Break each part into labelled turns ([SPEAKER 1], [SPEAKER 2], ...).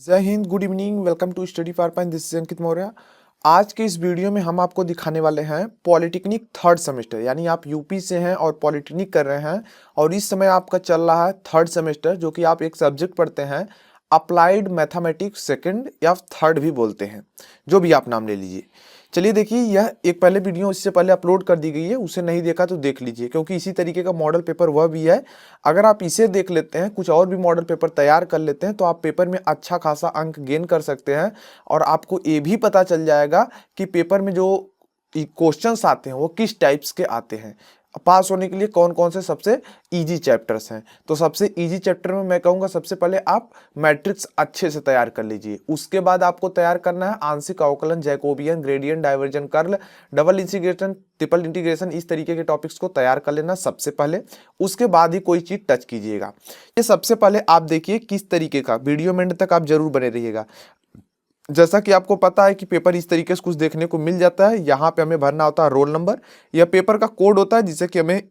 [SPEAKER 1] जय हिंद, good evening, welcome to study for pine. This is Ankit Maurya. आज के इस वीडियो में हम आपको दिखाने वाले हैं पॉलिटेक्निक थर्ड सेमेस्टर, यानी आप यूपी से हैं और पॉलिटेक्निक कर रहे हैं और इस समय आपका चल रहा है थर्ड सेमेस्टर, जो कि आप एक सब्जेक्ट पढ़ते हैं अप्लाइड मैथमेटिक्स सेकंड या थर्ड भी बोलते हैं, जो भी आप नाम ले लीजिए। चलिए देखिए, यह एक पहले वीडियो इससे पहले अपलोड कर दी गई है, उसे नहीं देखा तो देख लीजिए, क्योंकि इसी तरीके का मॉडल पेपर वह भी है। अगर आप इसे देख लेते हैं, कुछ और भी मॉडल पेपर तैयार कर लेते हैं, तो आप पेपर में अच्छा खासा अंक गेन कर सकते हैं। और आपको ये भी पता चल जाएगा कि पेपर में जो क्वेश्चंस आते हैं वो किस टाइप्स के आते हैं, पास होने के लिए कौन कौन से सबसे इजी चैप्टर्स हैं। तो सबसे इजी चैप्टर में मैं कहूँगा सबसे पहले आप मैट्रिक्स अच्छे से तैयार कर लीजिए। उसके बाद आपको तैयार करना है आंशिक अवकलन, Jacobian, gradient, divergence, curl, double integration, triple integration, इस तरीके के टॉपिक्स को तैयार कर लेना सबसे पहले। उसके बाद ही कोई चीज़ टच कीजिएगा। ये सबसे पहले आप देखिए किस तरीके का वीडियो में एंड तक आप जरूर बने रहिएगा। जैसा कि आपको पता है कि पेपर इस तरीके से कुछ देखने को मिल जाता है। यहाँ पे हमें भरना होता है रोल नंबर, यह पेपर का कोड होता है, जिससे कि हमें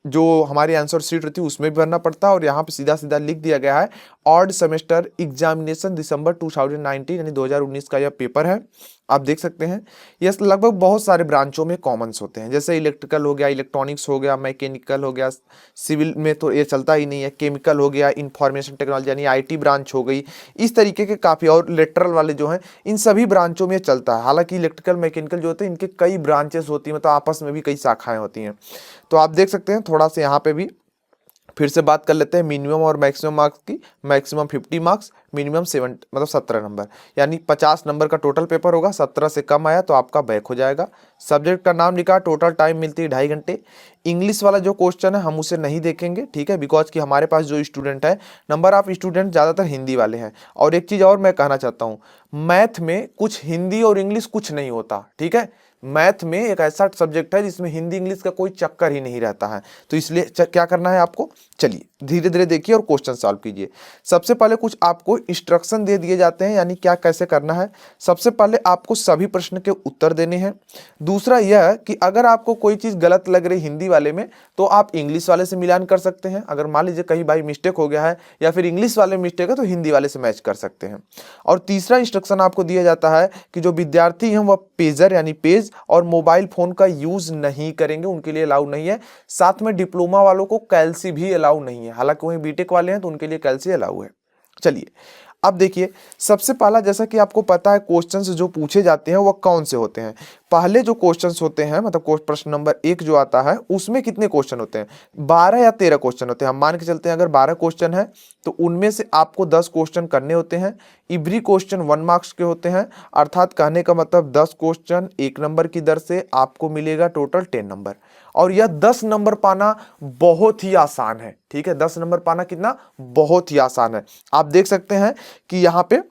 [SPEAKER 1] जो हमारी आंसर शीट रहती है उसमें भी भरना पड़ता है। और यहाँ पे सीधा सीधा लिख दिया गया है ऑड सेमेस्टर एग्जामिनेशन दिसंबर 2019, यानी 2019 का यह पेपर है। आप देख सकते हैं यह लगभग बहुत सारे ब्रांचों में कॉमन्स होते हैं, जैसे इलेक्ट्रिकल हो गया, इलेक्ट्रॉनिक्स हो गया, मैकेनिकल हो गया, सिविल में तो ये चलता ही नहीं है, केमिकल हो गया, इंफॉर्मेशन टेक्नोलॉजी यानी आईटी ब्रांच हो गई, इस तरीके के काफ़ी, और लेटरल वाले जो हैं इन सभी ब्रांचों में चलता है। हालांकि इलेक्ट्रिकल मैकेनिकल जो होते हैं इनके कई ब्रांचेस होती हैं, मतलब आपस में भी कई शाखाएँ होती हैं। तो आप देख सकते हैं, थोड़ा सा यहाँ पे भी फिर से बात कर लेते हैं मिनिमम और मैक्सिमम मार्क्स की। मैक्सिमम 50 मार्क्स, मिनिमम 7 मतलब 17 नंबर, यानी 50 नंबर का टोटल पेपर होगा। 17 से कम आया तो आपका बैक हो जाएगा। सब्जेक्ट का नाम लिखा, टोटल टाइम मिलती है 2.5 घंटे। इंग्लिश वाला जो क्वेश्चन है हम उसे नहीं देखेंगे, ठीक है, बिकॉज कि हमारे पास जो स्टूडेंट है, नंबर ऑफ स्टूडेंट ज़्यादातर हिंदी वाले हैं। और एक चीज़ और मैं कहना चाहता हूँ, मैथ में कुछ हिंदी और इंग्लिश कुछ नहीं होता, ठीक है। मैथ में एक ऐसा सब्जेक्ट है जिसमें हिंदी इंग्लिश का कोई चक्कर ही नहीं रहता है। तो इसलिए क्या करना है आपको, चलिए धीरे धीरे देखिए और क्वेश्चन सॉल्व कीजिए। सबसे पहले कुछ आपको इंस्ट्रक्शन दे दिए जाते हैं, यानी क्या कैसे करना है। सबसे पहले आपको सभी प्रश्न के उत्तर देने हैं। दूसरा यह कि अगर आपको कोई चीज़ गलत लग रही हिंदी वाले में, तो आप इंग्लिश वाले से मिलान कर सकते हैं। अगर मान लीजिए कहीं भाई मिस्टेक हो गया है या फिर इंग्लिश वाले में मिस्टेक है, तो हिंदी वाले से मैच कर सकते हैं। और तीसरा इंस्ट्रक्शन आपको दिया जाता है कि जो विद्यार्थी हैं वह पेजर यानी पेज और मोबाइल फोन का यूज नहीं करेंगे, उनके लिए अलाउ नहीं है। साथ में डिप्लोमा वालों को कैलसी भी अलाउ नहीं है, हालांकि वहीं बीटेक वाले हैं तो उनके लिए कैलसी अलाउ है। चलिए अब देखिए, सबसे पहला, जैसा कि आपको पता है क्वेश्चंस जो पूछे जाते हैं वह कौन से होते हैं। पहले जो क्वेश्चंस होते हैं, मतलब प्रश्न नंबर 1 जो आता है उसमें कितने क्वेश्चन होते हैं, 12 या 13 क्वेश्चन होते हैं। हम मान के चलते हैं अगर 12 क्वेश्चन है तो उनमें से आपको 10 क्वेश्चन करने होते हैं। एवरी क्वेश्चन 1 मार्क्स के होते हैं, अर्थात कहने का मतलब 10 क्वेश्चन 1 नंबर की दर से आपको मिलेगा टोटल 10 नंबर। और यह 10 नंबर पाना बहुत ही आसान है, ठीक है। 10 नंबर पाना कितना बहुत ही आसान है। आप देख सकते हैं कि यहाँ पे,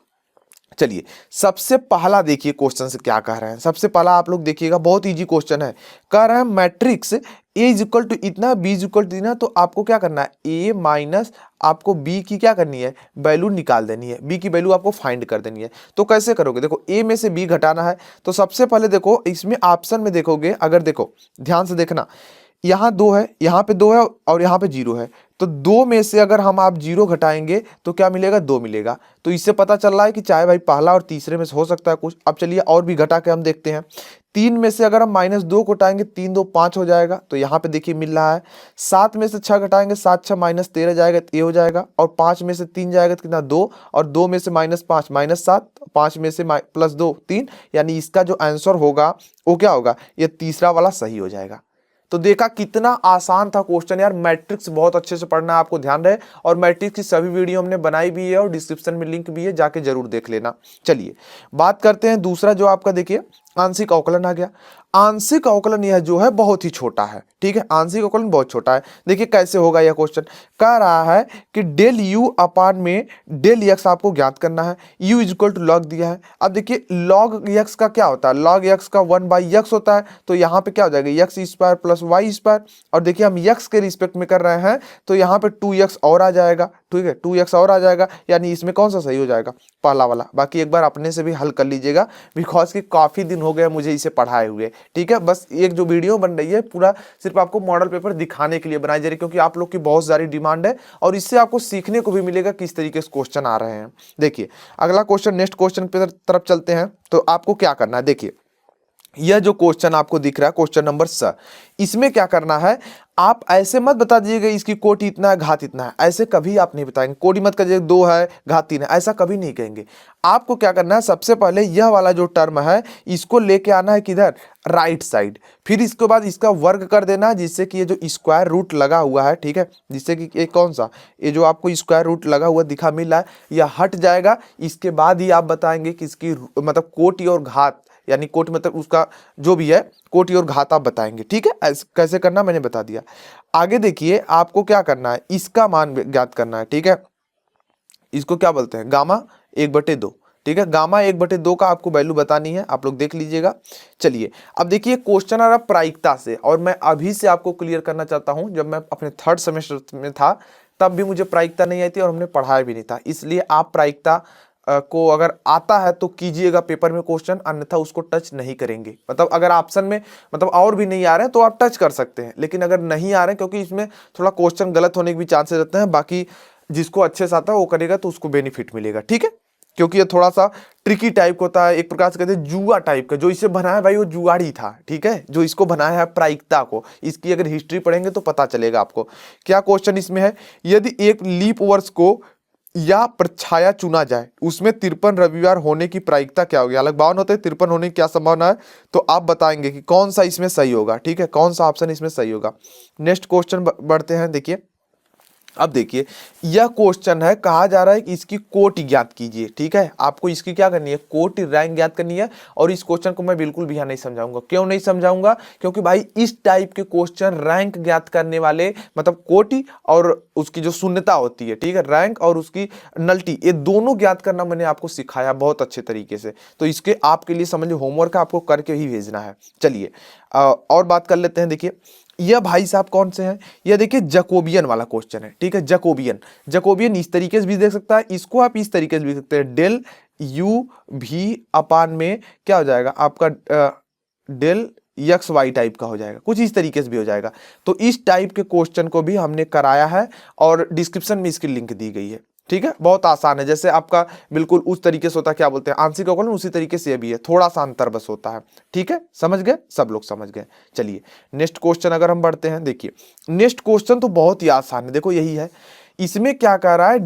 [SPEAKER 1] चलिए सबसे पहला देखिए क्वेश्चन से क्या कह रहे हैं। सबसे पहला आप लोग देखिएगा, बहुत इजी क्वेश्चन है। कह रहे हैं matrix A is equal to इतना, बी इज इक्वल टू इतना, तो आपको क्या करना है, ए माइनस आपको बी की क्या करनी है, वैल्यू निकाल देनी है, बी की वैल्यू आपको फाइंड कर देनी है। तो कैसे करोगे, देखो ए में से बी घटाना है। तो सबसे पहले देखो इसमें ऑप्शन में देखोगे, अगर देखो ध्यान से देखना, यहाँ 2 है, यहाँ पे 2 है और यहाँ पे 0 है। तो 2 में से अगर हम आप 0 घटाएंगे तो क्या मिलेगा, 2 मिलेगा। तो इससे पता चल रहा है कि चाहे भाई पहला और तीसरे में से हो सकता है कुछ। अब चलिए और भी घटा के हम देखते हैं। 3 में से अगर हम -2 को घटाएंगे, 3 2 5 हो जाएगा, तो यहाँ पे देखिए मिल रहा है। 7 में से 6 घटाएंगे, 7 6 -13 जाएगा, तो ये हो जाएगा। और 5 में से 3 जाएगा तो कितना, 2, और 2 में से -5 -7, 5 में से +2 3, यानी इसका जो आंसर होगा वो क्या होगा, ये तीसरा वाला सही हो जाएगा। तो देखा कितना आसान था क्वेश्चन यार। मैट्रिक्स बहुत अच्छे से पढ़ना है, आपको ध्यान रहे। और मैट्रिक्स की सभी वीडियो हमने बनाई भी है और डिस्क्रिप्शन में लिंक भी है, जाके जरूर देख लेना। चलिए बात करते हैं दूसरा, जो आपका देखिए आंशिक अवकलन आ गया। आंशिक अवकलन यह जो है बहुत ही छोटा है, ठीक है। आंशिक अवकलन बहुत छोटा है। देखिए कैसे होगा यह क्वेश्चन। कह रहा है कि डेल यू अपान में डेल एक्स आपको ज्ञात करना है। U is equal to log दिया है। अब देखिए लॉग एक्स का क्या होता है, लॉग एक्स का 1/x होता है। तो यहाँ पे क्या हो जाएगा, X square plus Y square. और देखिए हम एक्स के रिस्पेक्ट में कर रहे हैं तो यहाँ पे 2x और आ जाएगा, ठीक है, 2x और आ जाएगा, यानी इसमें कौन सा सही हो जाएगा, पहला वाला। बाकी एक बार अपने से भी हल कर लीजिएगा, बिकॉज कि काफ़ी दिन हो गए मुझे इसे पढ़ाए हुए, ठीक है। बस एक जो वीडियो बन रही है पूरा सिर्फ आपको मॉडल पेपर दिखाने के लिए बनाई जा रही है, क्योंकि आप लोग की बहुत सारी डिमांड है और इससे आपको सीखने को भी मिलेगा किस तरीके से क्वेश्चन आ रहे हैं। देखिए अगला क्वेश्चन, नेक्स्ट क्वेश्चन की तरफ चलते हैं। तो आपको क्या करना है, देखिए यह जो क्वेश्चन आपको दिख रहा है क्वेश्चन नंबर 7, इसमें क्या करना है, आप ऐसे मत बता दीजिएगा इसकी कोटि इतना है घात इतना है, ऐसे कभी आप नहीं बताएंगे। कोटि मत करिए 2 है घात 3 है, ऐसा कभी नहीं कहेंगे। आपको क्या करना है, सबसे पहले यह वाला जो टर्म है इसको लेके आना है किधर, राइट साइड, फिर इसके बाद इसका वर्ग कर देना है, जिससे कि ये जो स्क्वायर रूट लगा हुआ है, ठीक है, जिससे कि ये कौन सा, ये जो आपको स्क्वायर रूट लगा हुआ दिखा मिल रहा है, यह हट जाएगा। इसके बाद ही आप बताएंगे कि इसकी मतलब कोटि और घात, यानी कोटि मतलब उसका जो भी है कोटि और घात आप बताएंगे, ठीक है। ऐसे कैसे करना मैंने बता दिया। आगे देखिए आपको क्या करना है, इसका मान ज्ञात करना है, ठीक है। इसको क्या बोलते हैं, गामा 1/2, ठीक है। गामा 1/2 का आपको वैल्यू बतानी है, आप लोग देख लीजिएगा। चलिए अब देखिए क्वेश्चन आ रहा प्रायिकता से, और मैं अभी से आपको क्लियर करना चाहता हूं, जब मैं अपने 3rd सेमेस्टर में था तब भी मुझे प्रायिकता नहीं आई थी और हमने पढ़ाया भी नहीं था, इसलिए आप प्रायिकता को अगर आता है तो कीजिएगा पेपर में क्वेश्चन, अन्यथा उसको टच नहीं करेंगे। मतलब अगर ऑप्शन में मतलब और भी नहीं आ रहे हैं तो आप टच कर सकते हैं, लेकिन अगर नहीं आ रहे हैं, क्योंकि इसमें थोड़ा क्वेश्चन गलत होने के भी चांसेस रहते हैं, बाकी जिसको अच्छे से आता है वो करेगा तो उसको बेनिफिट मिलेगा, ठीक है। क्योंकि ये थोड़ा सा ट्रिकी टाइप का होता है, एक प्रकार से कहते हैं जुआ टाइप का। जो इसे बनाया भाई वो जुआड़ी था, ठीक है, जो इसको बनाया है प्रायिकता को, इसकी अगर हिस्ट्री पढ़ेंगे तो पता चलेगा आपको। क्या क्वेश्चन इसमें है, यदि एक लीप वर्ष को या प्रछाया चुना जाए, उसमें 53 रविवार होने की प्रायिकता क्या होगी। अलग 52 होते हैं, 53 होने की क्या संभावना है, तो आप बताएंगे कि कौन सा इसमें सही होगा, ठीक है, कौन सा ऑप्शन इसमें सही होगा। नेक्स्ट क्वेश्चन बढ़ते हैं। देखिए अब देखिए यह क्वेश्चन है, कहा जा रहा है कि इसकी कोटि ज्ञात कीजिए, ठीक है। आपको इसकी क्या करनी है, कोटि रैंक ज्ञात करनी है। और इस क्वेश्चन को मैं बिल्कुल भी यहाँ नहीं समझाऊंगा। क्यों नहीं समझाऊंगा, क्योंकि भाई इस टाइप के क्वेश्चन रैंक ज्ञात करने वाले, मतलब कोटि और उसकी जो शून्यता होती है, ठीक है, रैंक और उसकी नल्टी, ये दोनों ज्ञात करना मैंने आपको सिखाया बहुत अच्छे तरीके से। तो इसके आपके लिए समझ लो होमवर्क आपको करके ही भेजना है। चलिए और बात कर लेते हैं। देखिए यह भाई साहब कौन से हैं, यह देखिए जैकोबियन वाला क्वेश्चन है, ठीक है। जैकोबियन इस तरीके से भी देख सकता है, इसको आप इस तरीके से भी देख सकते हैं, डेल यू भी अपान में क्या हो जाएगा आपका डेल एक्स वाई टाइप का हो जाएगा, कुछ इस तरीके से भी हो जाएगा। तो इस टाइप के क्वेश्चन को भी हमने कराया है और डिस्क्रिप्शन में इसकी लिंक दी गई है, ठीक है। बहुत आसान है, जैसे आपका बिल्कुल उस तरीके से होता है, क्या बोलते हैं आंशिक अवकलन, उसी तरीके से ये भी है, थोड़ा सा अंतर बस होता है, ठीक है। समझ गए, सब लोग समझ गए। चलिए नेक्स्ट क्वेश्चन अगर हम बढ़ते हैं, देखिए नेक्स्ट क्वेश्चन तो बहुत ही आसान है। देखो यही है, इसमें क्या कह रहा है,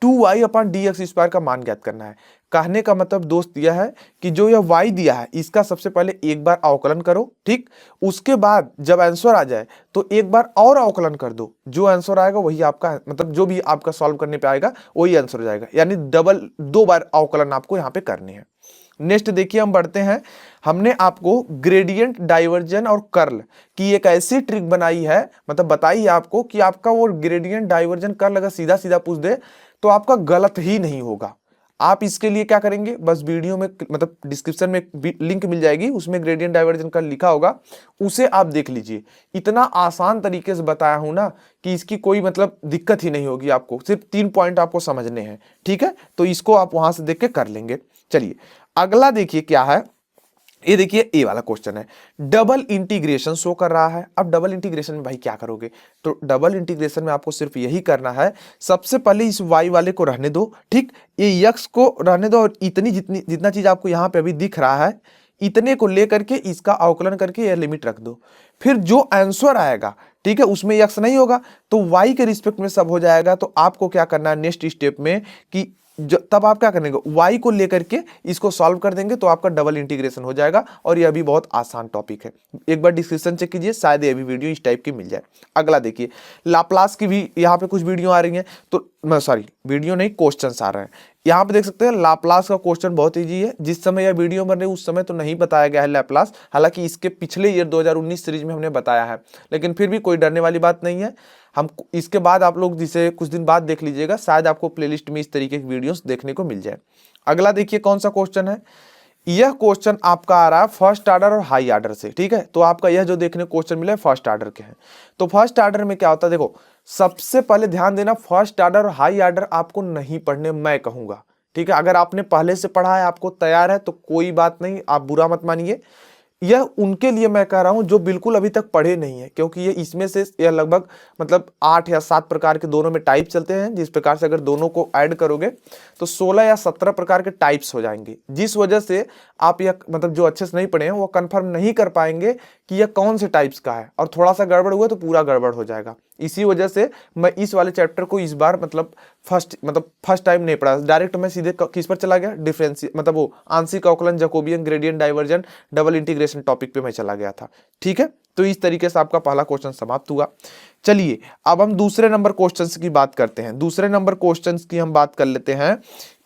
[SPEAKER 1] d2y/dx² का मान ज्ञात करना है। कहने का मतलब दोस्त यह है कि जो यह y दिया है इसका सबसे पहले एक बार अवकलन करो, ठीक, उसके बाद जब आंसर आ जाए तो एक बार और अवकलन कर दो, जो आंसर आएगा वही आपका, मतलब जो भी आपका सॉल्व करने पे आएगा वही आंसर हो जाएगा, यानी डबल 2 बार अवकलन आपको यहाँ पे करने हैं। नेक्स्ट देखिए हम बढ़ते हैं, हमने आपको ग्रेडियंट, डाइवर्जन और कर्ल की एक ऐसी ट्रिक बनाई है, मतलब बताई है आपको कि आपका वो ग्रेडियंट, डाइवर्जन, कर्ल अगर सीधा सीधा पूछ दे तो आपका गलत ही नहीं होगा। आप इसके लिए क्या करेंगे, बस वीडियो में मतलब डिस्क्रिप्शन में लिंक मिल जाएगी, उसमें ग्रेडियंट, डाइवर्जन कर्ल लिखा होगा, उसे आप देख लीजिए। इतना आसान तरीके से बताया हूं ना कि इसकी कोई मतलब दिक्कत ही नहीं होगी आपको, सिर्फ 3 पॉइंट आपको समझने हैं, ठीक है। तो इसको आप वहां से देख के कर लेंगे। चलिए अगला देखिए क्या है, ये देखिए ए वाला क्वेश्चन है, डबल इंटीग्रेशन शो कर रहा है। अब डबल इंटीग्रेशन में भाई क्या करोगे, तो डबल इंटीग्रेशन में आपको सिर्फ यही करना है, सबसे पहले इस y वाले को रहने दो, ठीक, ये x को रहने दो, और जितना चीज आपको यहाँ पे अभी दिख रहा है इतने को लेकर के इसका अवकलन करके यह लिमिट रख दो। फिर जो आंसर आएगा, ठीक है, उसमें x नहीं होगा तो y के रिस्पेक्ट में सब हो जाएगा। तो आपको क्या करना है नेक्स्ट स्टेप में कि तब आप क्या करेंगे, y को लेकर के इसको सॉल्व कर देंगे तो आपका डबल इंटीग्रेशन हो जाएगा। और यह भी बहुत आसान टॉपिक है, एक बार डिस्क्रिप्शन चेक कीजिए, शायद ये भी वीडियो इस टाइप की मिल जाए। अगला देखिए लाप्लास की भी यहाँ पे कुछ वीडियो आ रही हैं, तो सॉरी वीडियो नहीं क्वेश्चंस आ रहे हैं। यहाँ पे देख सकते हैं लाप्लास का क्वेश्चन बहुत ईजी है। जिस समय यह वीडियो बन रही है उस समय तो नहीं बताया गया है लाप्लास, हालांकि इसके पिछले ईयर 2019 सीरीज में हमने बताया है, लेकिन फिर भी कोई डरने वाली बात नहीं है। हम इसके बाद आप लोग जिसे कुछ दिन बाद देख लीजिएगा, शायद आपको प्लेलिस्ट में इस तरीके की वीडियोस देखने को मिल जाए। अगला देखिए कौन सा क्वेश्चन है, यह क्वेश्चन आपका आ रहा है फर्स्ट ऑर्डर और हाई ऑर्डर से, ठीक है। तो आपका यह जो देखने क्वेश्चन मिले फर्स्ट ऑर्डर के हैं। तो फर्स्ट ऑर्डर में क्या होता है, देखो सबसे पहले ध्यान देना, फर्स्ट ऑर्डर और हाई ऑर्डर आपको नहीं पढ़ने मैं कहूंगा, ठीक है। अगर आपने पहले से पढ़ा है, आपको तैयार है, तो कोई बात नहीं, आप बुरा मत मानिए। यह उनके लिए मैं कह रहा हूं जो बिल्कुल अभी तक पढ़े नहीं है, क्योंकि ये इसमें से यह लगभग मतलब 8 या 7 प्रकार के दोनों में टाइप चलते हैं, जिस प्रकार से अगर दोनों को ऐड करोगे तो 16 या 17 प्रकार के टाइप्स हो जाएंगे, जिस वजह से आप यह मतलब जो अच्छे से नहीं पढ़े हैं वो कंफर्म नहीं कर पाएंगे कि यह कौन से टाइप्स का है, और थोड़ा सा गड़बड़ हुआ तो पूरा गड़बड़ हो जाएगा। इसी वजह से मैं इस वाले चैप्टर को इस बार मतलब फर्स्ट टाइम नहीं पढ़ा, डायरेक्ट मैं सीधे किस पर चला गया, डिफरेंशियल मतलब वो आंशिक अवकलन, Jacobian, gradient, divergence, double integration topic पे मैं चला गया था, ठीक है। तो इस तरीके से आपका पहला क्वेश्चन समाप्त हुआ। चलिए अब हम दूसरे नंबर क्वेश्चंस की बात करते हैं। दूसरे नंबर क्वेश्चंस की हम बात कर लेते हैं।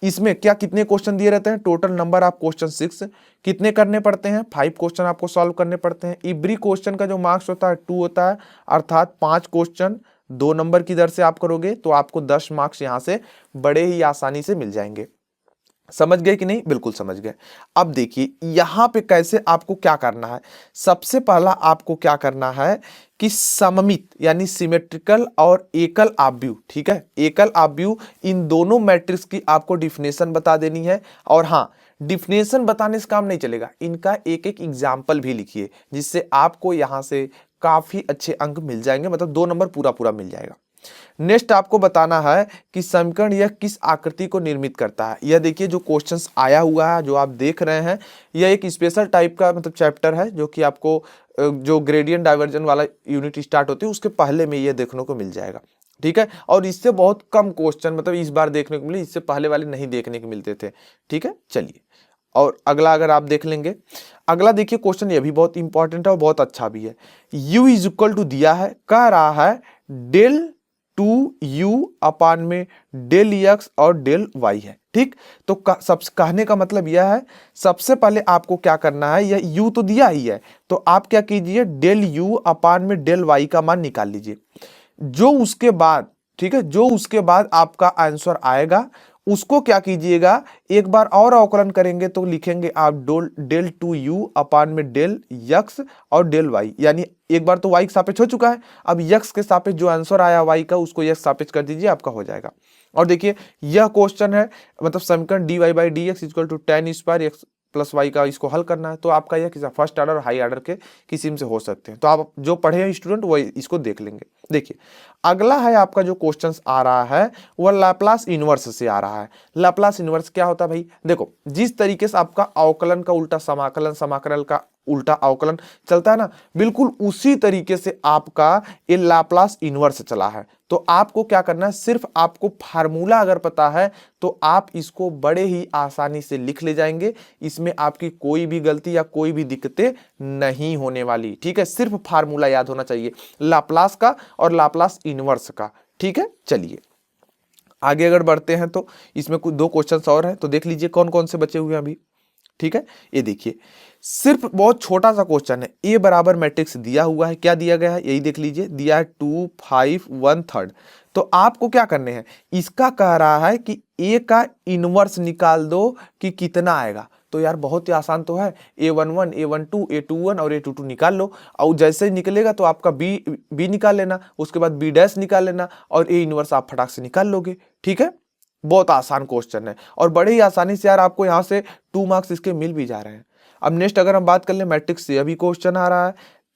[SPEAKER 1] इसमें क्या कितने क्वेश्चन दिए रहते हैं, टोटल नंबर ऑफ क्वेश्चन 6, कितने करने पड़ते हैं, 5 क्वेश्चन आपको सॉल्व करने पड़ते हैं। एवरी क्वेश्चन का जो मार्क्स होता है 2 होता है, अर्थात 5 क्वेश्चन 2 नंबर की दर से आप करोगे तो आपको 10 मार्क्स यहां से बड़े ही आसानी से मिल जाएंगे। समझ गए कि नहीं, बिल्कुल समझ गए। अब देखिए यहां पे कैसे आपको क्या करना है। सबसे पहला आपको क्या करना है कि सममित यानी सिमेट्रिकल और एकल आव्यूह, ठीक है, एकल आव्यूह, इन दोनों मैट्रिक्स की आपको डिफिनेशन बता देनी है। और हाँ, डिफिनेशन बताने से काम नहीं चलेगा, इनका एक एक एग्जाम्पल भी लिखिए, जिससे आपको यहां से काफी अच्छे अंक मिल जाएंगे, मतलब 2 नंबर पूरा पूरा मिल जाएगा। नेक्स्ट आपको बताना है कि समीकरण यह किस आकृति को निर्मित करता है। यह देखिए जो क्वेश्चंस आया हुआ है, जो आप देख रहे हैं, यह एक स्पेशल टाइप का मतलब चैप्टर है, जो कि आपको जो ग्रेडियंट डाइवर्जन वाला यूनिट स्टार्ट होती है उसके पहले में यह देखने को मिल जाएगा, ठीक है। और इससे बहुत कम क्वेश्चन मतलब इस बार देखने को मिले, इससे पहले वाले नहीं देखने को मिलते थे, ठीक है। चलिए और अगला अगर आप देख लेंगे, अगला देखिए क्वेश्चन ये भी बहुत इंपॉर्टेंट है और बहुत अच्छा भी है। u इज इक्वल टू दिया है, कह रहा है डेल 2u अपान में डेल x और डेल y है, ठीक। तो सब कहने का मतलब यह है, सबसे पहले आपको क्या करना है, यह u तो दिया ही है, तो आप क्या कीजिए, डेल u अपान में डेल y का मान निकाल लीजिए। जो उसके बाद, ठीक है, जो उसके बाद आपका आंसर आएगा उसको क्या कीजिएगा, एक बार और अवकलन करेंगे तो लिखेंगे आप डेल 2u अपान में डेल x और डेल y, यानी एक बार तो y के सापेक्ष हो चुका है, अब x के सापेक्ष जो आंसर आया y का उसको x सापेक्ष कर दीजिए, आपका हो जाएगा। और देखिए यह क्वेश्चन है मतलब समीकरण dy by D X equal to tan square x plus Y का इसको हल करना है, तो आपका यह किसी फर्स्ट ऑर्डर और हाई ऑर्डर के किसी में से हो सकते हैं। तो आप जो पढ़े हैं स्टूडेंट वो इसको देख लेंगे। देखिए अगला है आपका जो क्वेश्चंस आ रहा है वह लैप्लास इनवर्स से आ रहा है। लैप्लास इनवर्स क्या होता है भाई, देखो जिस तरीके से आपका अवकलन का उल्टा समाकलन, समाकलन का उल्टा अवकलन चलता है ना, बिल्कुल उसी तरीके से आपका ये लैप्लास इनवर्स चला है। तो आपको क्या करना है, सिर्फ आपको फार्मूला अगर पता है तो आप इसको बड़े ही आसानी से लिख ले जाएंगे, इसमें आपकी कोई भी गलती या कोई भी दिक्कतें नहीं होने वाली, ठीक है। सिर्फ फार्मूला याद होना चाहिए लाप्लास का और लाप्लास इनवर्स का, ठीक है। चलिए आगे अगर बढ़ते हैं तो इसमें कुछ 2 क्वेश्चंस और हैं, तो देख लीजिए कौन कौन से बचे हुए हैं अभी, ठीक है। ये देखिए सिर्फ बहुत छोटा सा क्वेश्चन है, ए बराबर मैट्रिक्स दिया हुआ है, क्या दिया गया है यही देख लीजिए, दिया है 2 5 1 3। तो आपको क्या करने हैं, इसका कह रहा है कि ए का इनवर्स निकाल दो कि कितना आएगा। तो यार बहुत ही आसान तो है, a11 a12 a21 और a22 निकाल लो, और जैसे ही निकलेगा तो आपका b निकाल लेना, उसके बाद b डैश निकाल लेना और a इनवर्स आप फटाक से निकाल लोगे, ठीक है। बहुत आसान क्वेश्चन है और बड़े ही आसानी से यार आपको यहाँ से 2 मार्क्स इसके मिल भी जा रहे हैं। अब नेक्स्ट अगर हम बात कर ले मैट्रिक्स से, अभी क्वेश्चन आ रहा है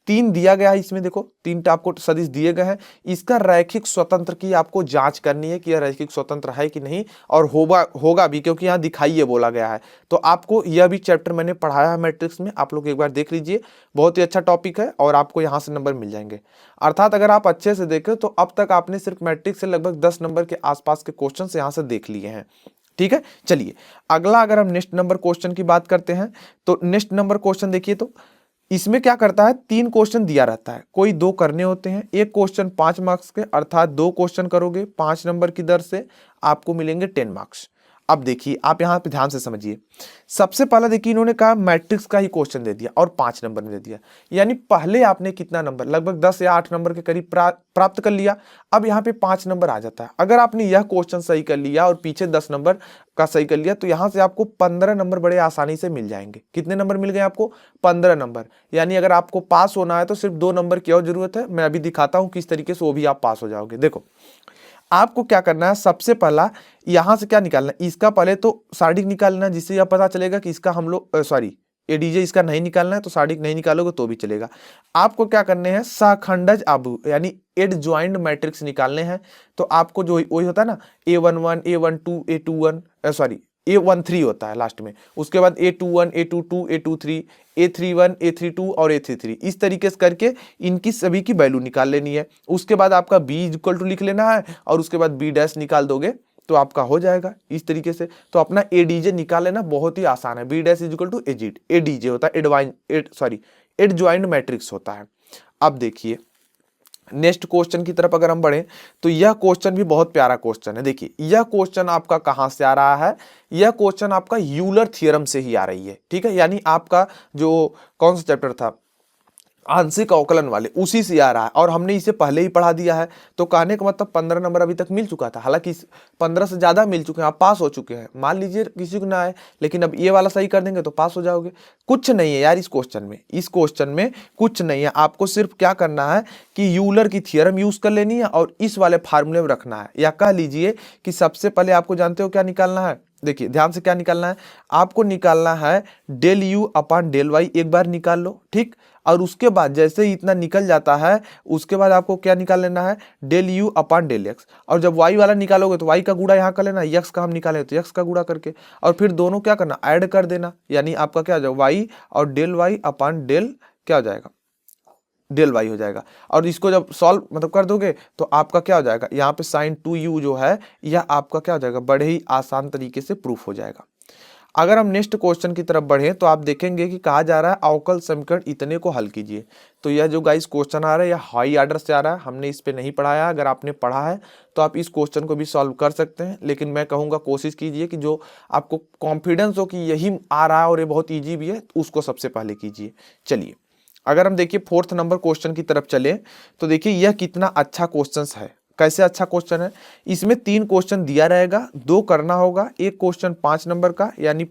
[SPEAKER 1] 3 दिया गया है, इसमें देखो 3 आपको सदिश दिए गए हैं, इसका रैखिक स्वतंत्र की आपको जांच करनी है कि यह रैखिक स्वतंत्र है कि नहीं, और होगा भी क्योंकि यहाँ दिखाइए बोला गया है। तो आपको यह भी चैप्टर मैंने पढ़ाया है मैट्रिक्स में, आप लोग एक बार देख लीजिए, बहुत ही अच्छा टॉपिक है और आपको यहाँ से नंबर मिल जाएंगे। अर्थात अगर आप अच्छे से देखें तो अब तक आपने सिर्फ मैट्रिक्स से लगभग 10 नंबर के आसपास के क्वेश्चन यहाँ से देख लिए हैं, ठीक है। चलिए अगला अगर हम नेक्स्ट नंबर क्वेश्चन की बात करते हैं तो नेक्स्ट नंबर क्वेश्चन देखिए, तो इसमें क्या करता है, 3 क्वेश्चन दिया रहता है, कोई 2 करने होते हैं, एक क्वेश्चन 5 मार्क्स के, अर्थात 2 क्वेश्चन करोगे 5 नंबर की दर से आपको मिलेंगे 10 मार्क्स। अब देखिए आप यहाँ पे ध्यान से समझिए। सबसे पहला देखिए इन्होंने कहा मैट्रिक्स का ही क्वेश्चन दे दिया और 5 नंबर में दे दिया, यानी पहले आपने कितना नंबर, लगभग 10 या 8 नंबर के करीब प्राप्त कर लिया। अब यहाँ पे 5 नंबर आ जाता है। अगर आपने यह क्वेश्चन सही कर लिया और पीछे 10 नंबर का सही कर लिया तो यहाँ से आपको 15 नंबर बड़े आसानी से मिल जाएंगे। कितने नंबर मिल गए आपको? 15 नंबर। यानी अगर आपको पास होना है तो सिर्फ 2 नंबर की और जरूरत है। मैं अभी दिखाता हूँ किस तरीके से वो भी आप पास हो जाओगे। देखो आपको क्या करना है, सबसे पहला यहां से क्या निकालना है, इसका पहले तो सारणी निकालना है, जिससे यह पता चलेगा कि इसका हम लोग सॉरी एडीजे इसका नहीं निकालना है, तो सारणी नहीं निकालोगे तो भी चलेगा। आपको क्या करने हैं, सहखंडज आबू यानी एड ज्वाइंट मैट्रिक्स निकालने हैं। तो आपको जो वही होता है ना A11 A12 A21 sorry A13 होता है लास्ट में, उसके बाद A21 A22 A23 A31 A32 और A33, इस तरीके से करके इनकी सभी की वैल्यू निकाल लेनी है। उसके बाद आपका B इक्वल टू लिख लेना है और उसके बाद B डैश निकाल दोगे तो आपका हो जाएगा इस तरीके से। तो अपना एडीजे निकाल लेना बहुत ही आसान है। B dash equal to ADJ होता है, एड ज्वाइंट मैट्रिक्स होता है। अब देखिए नेक्स्ट क्वेश्चन की तरफ अगर हम बढ़े तो यह क्वेश्चन भी बहुत प्यारा क्वेश्चन है। देखिए यह क्वेश्चन आपका कहां से आ रहा है, यह क्वेश्चन आपका यूलर थ्योरम से ही आ रही है, ठीक है। यानी आपका जो कौन सा चैप्टर था, आंशिक अवकलन वाले, उसी से आ रहा है और हमने इसे पहले ही पढ़ा दिया है। तो कहने का मतलब 15 नंबर अभी तक मिल चुका था, हालांकि 15 से ज्यादा मिल चुके हैं, आप पास हो चुके हैं। मान लीजिए किसी को ना आए लेकिन अब ये वाला सही कर देंगे तो पास हो जाओगे। कुछ नहीं है यार इस क्वेश्चन में कुछ नहीं है। आपको सिर्फ क्या करना है कि यूलर की थ्योरम यूज कर लेनी है और इस वाले फार्मूले में रखना है, या कह लीजिए कि सबसे पहले आपको जानते हो क्या निकालना है। देखिए ध्यान से क्या निकालना है, आपको निकालना है del U upon del Y, एक बार निकाल लो, ठीक। और उसके बाद जैसे ही इतना निकल जाता है उसके बाद आपको क्या निकाल लेना है, del U upon del X. और जब वाई वाला निकालोगे तो वाई का गुणा यहाँ कर लेना, यक्स का हम निकालें तो यक्स का गुणा करके, और फिर दोनों क्या करना, ऐड कर देना। यानी आपका क्या हो जाएगा, वाई और डेल वाई अपॉन डेल क्या हो जाएगा, डेल वाई हो जाएगा। और इसको जब सॉल्व मतलब कर दोगे तो आपका क्या हो जाएगा, यहाँ पे साइन 2u जो है यह आपका क्या हो जाएगा, बड़े ही आसान तरीके से प्रूफ हो जाएगा। अगर हम नेक्स्ट क्वेश्चन की तरफ बढ़े तो आप देखेंगे कि कहा जा रहा है अवकल समीकरण इतने को हल कीजिए। तो यह जो गाइस क्वेश्चन आ रहा है यह हाई ऑर्डर से आ रहा है, हमने इस पे नहीं पढ़ाया। अगर आपने पढ़ा है तो आप इस क्वेश्चन को भी सॉल्व कर सकते हैं, लेकिन मैं कहूँगा कोशिश कीजिए कि जो आपको कॉन्फिडेंस हो कि यही आ रहा है और ये बहुत ईजी भी है, उसको सबसे पहले कीजिए। चलिए अगर हम देखिए 4th नंबर क्वेश्चन की तरफ चले तो देखिए यह कितना अच्छा क्वेश्चन है। कैसे अच्छा क्वेश्चन है, इसमें 3 क्वेश्चन दिया रहेगा, 2 करना होगा। एक क्वेश्चन 5 नंबर का यानी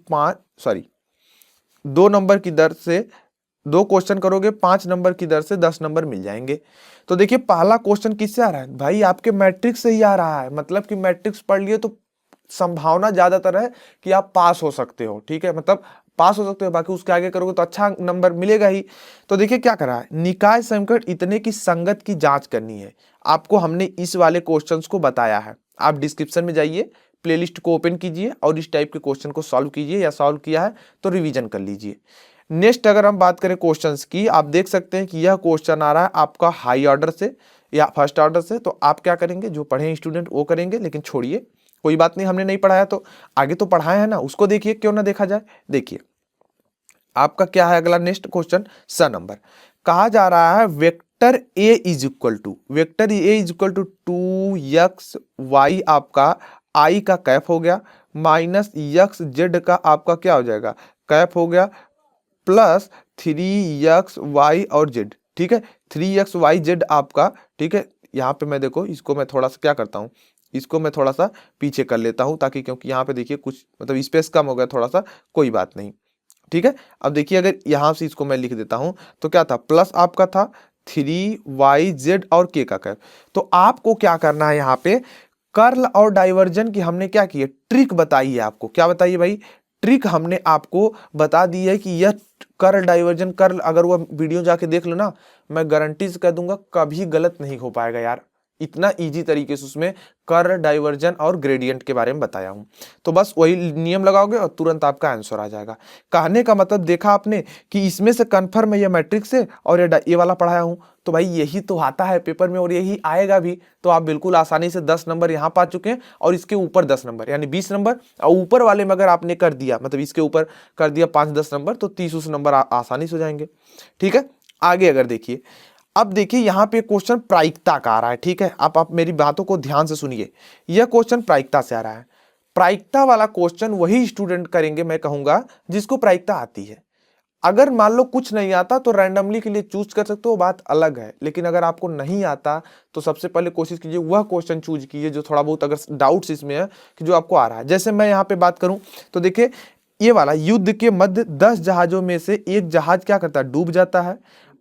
[SPEAKER 1] 2 नंबर की दर से 2 क्वेश्चन करोगे, 5 नंबर की दर से 10 नंबर मिल जाएंगे। तो देखिए पहला क्वेश्चन किससे आ रहा है भाई, आपके मैट्रिक्स से ही आ रहा है। मतलब कि मैट्रिक्स पढ़ लिए तो संभावना ज्यादातर है कि आप पास हो सकते हो, ठीक है, मतलब पास हो सकते हो। बाकी उसके आगे करोगे तो अच्छा नंबर मिलेगा ही। तो देखिए क्या करा है, निकाय समीकरण इतने की संगत की जांच करनी है। आपको हमने इस वाले क्वेश्चंस को बताया है, आप डिस्क्रिप्शन में जाइए, प्लेलिस्ट को ओपन कीजिए और इस टाइप के क्वेश्चन को सॉल्व कीजिए, या सॉल्व किया है तो रिवीजन कर लीजिए। नेक्स्ट अगर हम बात करें क्वेश्चंस की, आप देख सकते हैं कि यह क्वेश्चन आ रहा है आपका हाई ऑर्डर से या फर्स्ट ऑर्डर से। तो आप क्या करेंगे, जो पढ़े स्टूडेंट वो करेंगे, लेकिन छोड़िए कोई बात नहीं, हमने नहीं पढ़ाया तो आगे तो पढ़ाए हैं ना, उसको देखिए, क्यों ना देखा जाए। देखिए आपका क्या है अगला नेक्स्ट क्वेश्चन, स नंबर। कहा जा रहा है vector A is equal to 2x y आपका आई का कैप हो गया, माइनस यक्स जेड का आपका क्या हो जाएगा, कैप हो गया, प्लस 3xy और जेड, ठीक है, 3xy जेड आपका, ठीक है। यहाँ पे मैं देखो इसको मैं थोड़ा सा क्या करता हूँ, इसको मैं थोड़ा सा पीछे कर लेता हूँ ताकि, क्योंकि यहाँ पे देखिए कुछ मतलब स्पेस कम हो गया थोड़ा सा, कोई बात नहीं, ठीक है। अब देखिए अगर यहाँ से इसको मैं लिख देता हूँ तो क्या था, प्लस आपका था 3yz और k का कैप। तो आपको क्या करना है, यहाँ पे कर्ल और डाइवर्जन की हमने क्या की है, ट्रिक बताई है आपको। क्या बताइए भाई, ट्रिक हमने आपको बता दी है कि यह कर्ल डाइवर्जन, कर्ल अगर वह वीडियो जाके देख लो ना, मैं गारंटी से कह दूंगा कभी गलत नहीं हो पाएगा यार। इतना इजी तरीके से उसमें कर्ल डाइवर्जन और ग्रेडियंट के बारे में बताया हूं। तो बस वही नियम लगाओगे और तुरंत आपका आंसर आ जाएगा। कहने का मतलब देखा आपने कि इसमें से कन्फर्म है ये मैट्रिक्स है और ये वाला पढ़ाया हूं, तो भाई यही तो आता है पेपर में और यही आएगा भी। तो आप बिल्कुल आसानी से 10 नंबर यहाँ पा चुके हैं और इसके ऊपर 10 नंबर यानी 20 नंबर, और ऊपर वाले में अगर आपने कर दिया, मतलब इसके ऊपर कर दिया 5-10 नंबर, तो 30 नंबर आसानी से हो जाएंगे, ठीक है। आगे अगर देखिए, अब देखिए यहाँ पे क्वेश्चन प्रायिकता का आ रहा है, ठीक है। आप मेरी बातों को ध्यान से सुनिए, यह क्वेश्चन प्रायिकता से आ रहा है। प्रायिकता वाला क्वेश्चन वही स्टूडेंट करेंगे, मैं कहूंगा, जिसको प्रायिकता आती है। अगर मान लो कुछ नहीं आता तो रैंडमली के लिए चूज कर सकते हो, बात अलग है। लेकिन अगर आपको नहीं आता तो सबसे पहले कोशिश कीजिए वह क्वेश्चन चूज कीजिए जो थोड़ा बहुत अगर डाउट्स इसमें है कि जो आपको आ रहा है। जैसे मैं यहाँ पे बात करूं तो देखिए ये वाला, युद्ध के मध्य 10 जहाजों में से एक जहाज क्या करता है, डूब जाता है।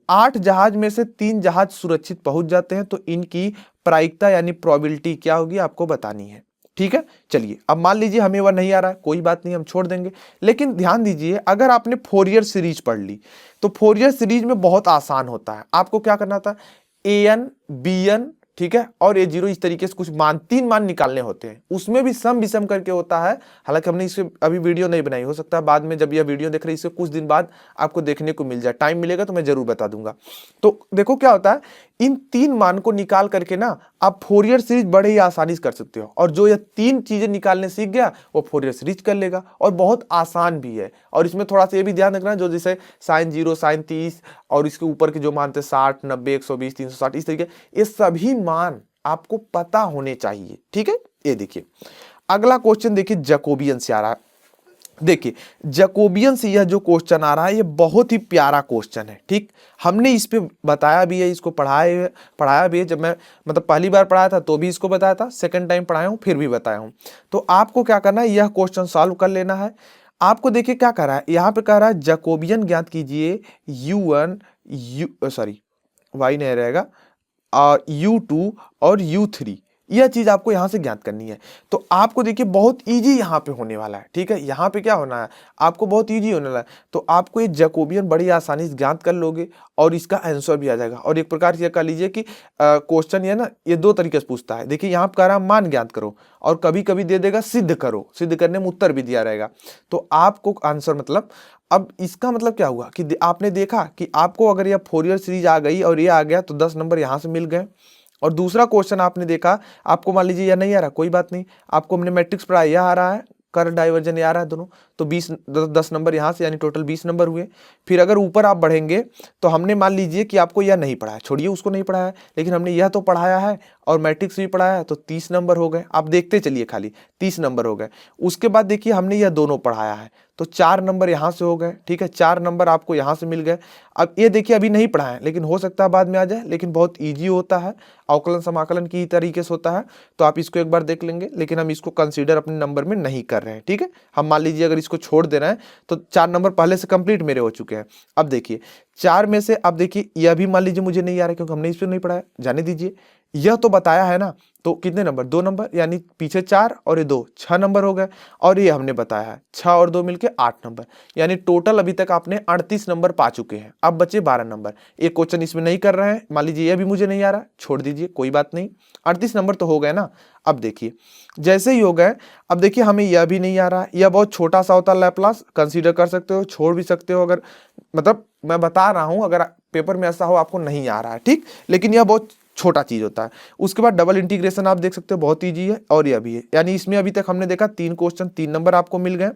[SPEAKER 1] 8 जहाज में से 3 जहाज सुरक्षित पहुंच जाते हैं, तो इनकी प्रायिकता यानी प्रोबेबिलिटी क्या होगी आपको बतानी है। ठीक है, चलिए अब मान लीजिए हमें वह नहीं आ रहा है, कोई बात नहीं, हम छोड़ देंगे। लेकिन ध्यान दीजिए, अगर आपने फोरियर सीरीज पढ़ ली तो फोरियर सीरीज में बहुत आसान होता है। आपको क्या करना था, an bn, ठीक है, और a0, इस तरीके से कुछ मान, 3 मान निकालने होते हैं। उसमें भी सम विषम करके होता है। हालांकि हमने इससे अभी वीडियो नहीं बनाई, हो सकता है बाद में जब यह वीडियो देख रहे हैं इससे कुछ दिन बाद आपको देखने को मिल जाए, टाइम मिलेगा तो मैं जरूर बता दूंगा। तो देखो क्या होता है, इन 3 मान को निकाल करके ना आप फोरियर सीरीज बड़े ही आसानी से कर सकते हो। और जो ये 3 चीजें निकालने सीख गया वो फोरियर सीरीज कर लेगा, और बहुत आसान भी है। और इसमें थोड़ा सा ये भी ध्यान रखना, जो जैसे साइन 0, साइन 30 और इसके ऊपर के जो मान थे 60, 90, 120, 360, इस तरीके, ये सभी मान आपको पता होने चाहिए। ठीक है, ये देखिए अगला क्वेश्चन देखिए जैकोबियन से आ रहा है। देखिए जैकोबियन से यह जो क्वेश्चन आ रहा है ये बहुत ही प्यारा क्वेश्चन है। ठीक, हमने इस पे बताया भी है, इसको पढ़ाया भी है। जब मैं मतलब पहली बार पढ़ाया था तो भी इसको बताया था, सेकंड टाइम पढ़ाया हूँ फिर भी बताया हूँ। तो आपको क्या करना है, यह क्वेश्चन सॉल्व कर लेना है। आपको देखिए क्या कर रहा है, यहाँ पे कह रहा है जैकोबियन ज्ञात कीजिए u1 y नहीं रहेगा, u2 और u3, यह चीज आपको यहां से ज्ञात करनी है। तो आपको देखिए बहुत इजी यहां पे होने वाला है। ठीक है, यहां पे क्या होना है, आपको बहुत इजी होने वाला है। तो आपको ये जैकोबियन बड़ी आसानी से ज्ञात कर लोगे और इसका आंसर भी आ जाएगा। और एक प्रकार से कह लीजिए कि क्वेश्चन ये ना, ये 2 तरीके से पूछता है। देखिए यहाँ पे कह रहा है मान ज्ञात करो, और कभी कभी दे देगा सिद्ध करो, सिद्ध करने में उत्तर भी दिया रहेगा। तो आपको आंसर मतलब, अब इसका मतलब क्या हुआ कि आपने देखा कि आपको अगर यह फोरियर सीरीज आ गई और ये आ गया तो 10 नंबर यहां से मिल गए। और दूसरा क्वेश्चन आपने देखा, आपको मान लीजिए यह नहीं आ रहा, कोई बात नहीं, आपको हमने मैट्रिक्स पढ़ाया, यह आ रहा है, कर डाइवर्जन आ रहा है दोनों, तो 10 नंबर यहाँ से, यानी टोटल 20 नंबर हुए। फिर अगर ऊपर आप बढ़ेंगे तो हमने मान लीजिए कि आपको यह नहीं पढ़ाया, छोड़िए उसको नहीं पढ़ाया, लेकिन हमने यह तो पढ़ाया है और मैट्रिक्स भी पढ़ाया है, तो 30 नंबर हो गए। आप देखते चलिए, खाली 30 नंबर हो गए। उसके बाद देखिए हमने यह दोनों पढ़ाया है, तो 4 नंबर यहाँ से हो गए। ठीक है, 4 नंबर आपको यहाँ से मिल गए। अब ये देखिए अभी नहीं पढ़ा है, लेकिन हो सकता है बाद में आ जाए, लेकिन बहुत ईजी होता है, अवकलन समाकलन की तरीके से होता है। तो आप इसको एक बार देख लेंगे, लेकिन हम इसको कंसीडर अपने नंबर में नहीं कर रहे हैं। ठीक है, हम मान लीजिए अगर इसको छोड़ दे रहे हैं तो 4 नंबर पहले से कंप्लीट मेरे हो चुके हैं। अब देखिए 4 में से, अब देखिए यह भी मान लीजिए मुझे नहीं आ रहा क्योंकि हमने इस पर नहीं पढ़ाया, जाने दीजिए। यह तो बताया है ना, तो कितने नंबर, 2 नंबर, यानी पीछे 4 और ये 2, 6 नंबर हो गए। और ये हमने बताया है 6 और 2 मिलके 8 नंबर, यानी टोटल अभी तक आपने 38 नंबर पा चुके हैं। अब बचे 12 नंबर। एक क्वेश्चन इसमें नहीं कर रहे हैं, मान लीजिए यह भी मुझे नहीं आ रहा, छोड़ दीजिए, कोई बात नहीं, 38 नंबर तो हो गए ना। अब देखिए जैसे ही हो गए, अब देखिए हमें यह भी नहीं आ रहा, यह बहुत छोटा सा होता है, लैप्लास कंसीडर कर सकते हो, छोड़ भी सकते हो। अगर मतलब मैं बता रहा हूं, अगर पेपर में ऐसा हो आपको नहीं आ रहा है, ठीक, लेकिन यह बहुत छोटा चीज होता है। उसके बाद डबल इंटीग्रेशन आप देख सकते हो, बहुत इजी है, और यह भी है। यानी इसमें अभी तक हमने देखा 3 क्वेश्चन, 3 नंबर आपको मिल गए।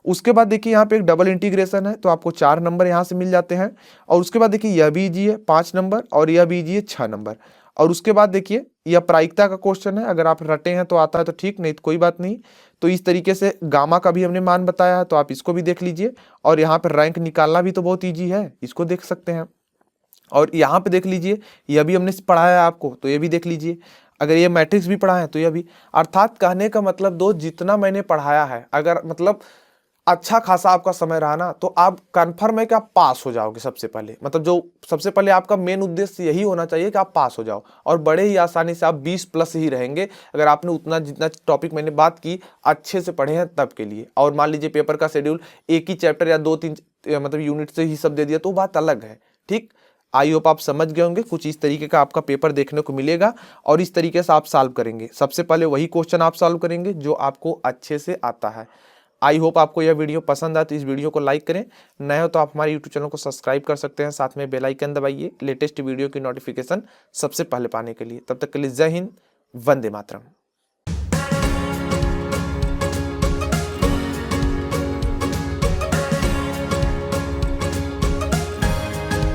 [SPEAKER 1] उसके बाद देखिए यहाँ पे एक डबल इंटीग्रेशन है, तो आपको 4 नंबर यहाँ से मिल जाते हैं। और उसके बाद देखिए यह भी इजी है, 5 नंबर, और यह भी इजी है, 6 नंबर। और उसके बाद देखिए यह प्रायिकता का क्वेश्चन है, अगर आप रटे हैं तो आता है तो ठीक, नहीं तो कोई बात नहीं। तो इस तरीके से गामा का भी हमने मान बताया है, तो आप इसको भी देख लीजिए। और यहाँ पर रैंक निकालना भी तो बहुत ईजी है, इसको देख सकते हैं। और यहाँ पे देख लीजिए, यह भी हमने पढ़ाया है आपको, तो ये भी देख लीजिए। अगर ये मैट्रिक्स भी पढ़ा है तो यह भी, अर्थात कहने का मतलब दो, जितना मैंने पढ़ाया है, अगर मतलब अच्छा खासा आपका समय रहा ना, तो आप कन्फर्म है कि आप पास हो जाओगे। सबसे पहले मतलब जो सबसे पहले आपका मेन उद्देश्य यही होना चाहिए कि आप पास हो जाओ, और बड़े ही आसानी से आप 20 प्लस ही रहेंगे अगर आपने उतना, जितना टॉपिक मैंने बात की अच्छे से पढ़े हैं तब के लिए। और मान लीजिए पेपर का शेड्यूल एक ही चैप्टर या 2-3 मतलब यूनिट से ही सब दे दिया तो बात अलग है। ठीक, आई होप आप समझ गए होंगे। कुछ इस तरीके का आपका पेपर देखने को मिलेगा, और इस तरीके से आप सॉल्व करेंगे। सबसे पहले वही क्वेश्चन आप सॉल्व करेंगे जो आपको अच्छे से आता है। आई होप आपको यह वीडियो पसंद आए तो इस वीडियो को लाइक करें, नए हो तो आप हमारे यूट्यूब चैनल को सब्सक्राइब कर सकते हैं, साथ में बेल आइकन दबाइए लेटेस्ट वीडियो की नोटिफिकेशन सबसे पहले पाने के लिए। तब तक के लिए जय हिंद, वंदे मातरम।